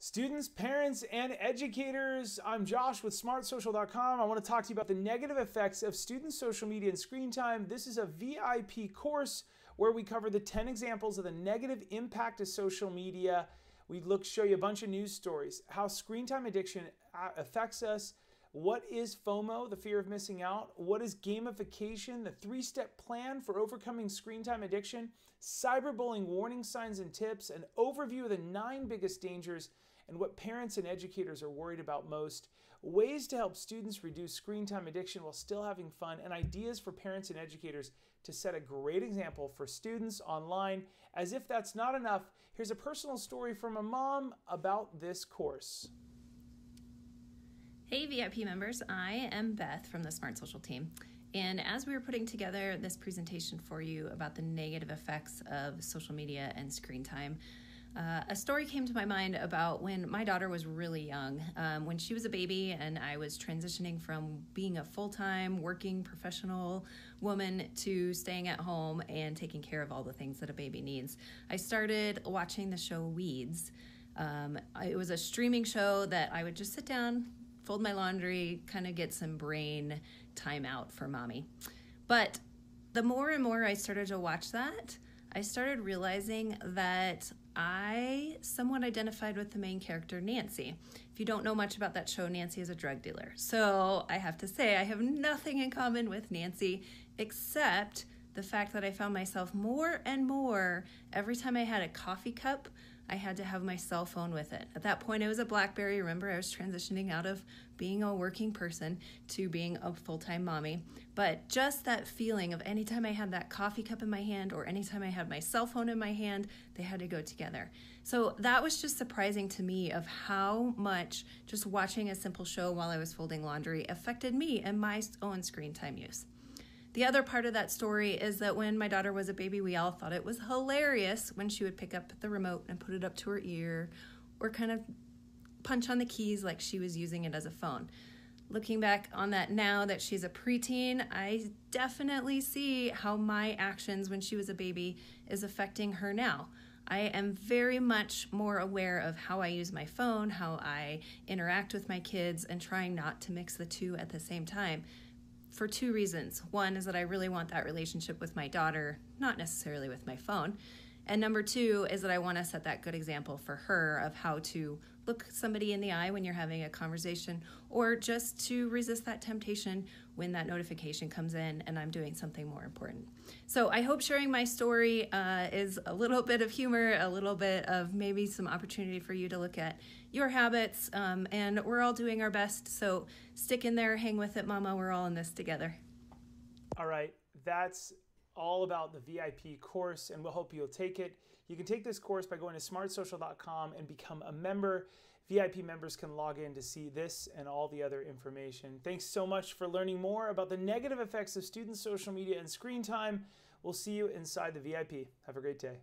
Students, parents, and educators, I'm Josh with smartsocial.com. I want to talk to you about the negative effects of student social media and screen time. This is a VIP course where we cover the 10 examples of the negative impact of social media. We show you a bunch of news stories, how screen time addiction affects us, what is FOMO, the fear of missing out, what is gamification, the 3-step plan for overcoming screen time addiction, cyberbullying warning signs and tips, an overview of the 9 biggest dangers, and what parents and educators are worried about most, ways to help students reduce screen time addiction while still having fun, and ideas for parents and educators to set a great example for students online. As if that's not enough, here's a personal story from a mom about this course. Hey VIP members, I am Beth from the Smart Social team. And as we were putting together this presentation for you about the negative effects of social media and screen time, a story came to my mind about when my daughter was really young, when she was a baby and I was transitioning from being a full-time working professional woman to staying at home and taking care of all the things that a baby needs. I started watching the show Weeds. It was a streaming show that I would just sit down, fold my laundry, kind of get some brain time out for mommy. But the more and more I started to watch that, I started realizing that I somewhat identified with the main character, Nancy. If you don't know much about that show, Nancy is a drug dealer. So I have to say I have nothing in common with Nancy except the fact that I found myself more and more, every time I had a coffee cup, I had to have my cell phone with it. At that point, it was a BlackBerry. Remember, I was transitioning out of being a working person to being a full-time mommy. But just that feeling of anytime I had that coffee cup in my hand or anytime I had my cell phone in my hand, they had to go together. So that was just surprising to me of how much just watching a simple show while I was folding laundry affected me and my own screen time use. The other part of that story is that when my daughter was a baby, we all thought it was hilarious when she would pick up the remote and put it up to her ear or kind of punch on the keys like she was using it as a phone. Looking back on that now that she's a preteen, I definitely see how my actions when she was a baby is affecting her now. I am very much more aware of how I use my phone, how I interact with my kids, and trying not to mix the two at the same time. For 2 reasons. One is that I really want that relationship with my daughter, not necessarily with my phone. And number 2 is that I want to set that good example for her of how to look somebody in the eye when you're having a conversation, or just to resist that temptation when that notification comes in and I'm doing something more important. So I hope sharing my story is a little bit of humor, a little bit of maybe some opportunity for you to look at your habits, and we're all doing our best. So stick in there, hang with it, mama. We're all in this together. All right, that's all about the VIP course, and we'll hope you'll take it. You can take this course by going to smartsocial.com and become a member. VIP members can log in to see this and all the other information. Thanks so much for learning more about the negative effects of student social media and screen time. We'll see you inside the VIP. Have a great day.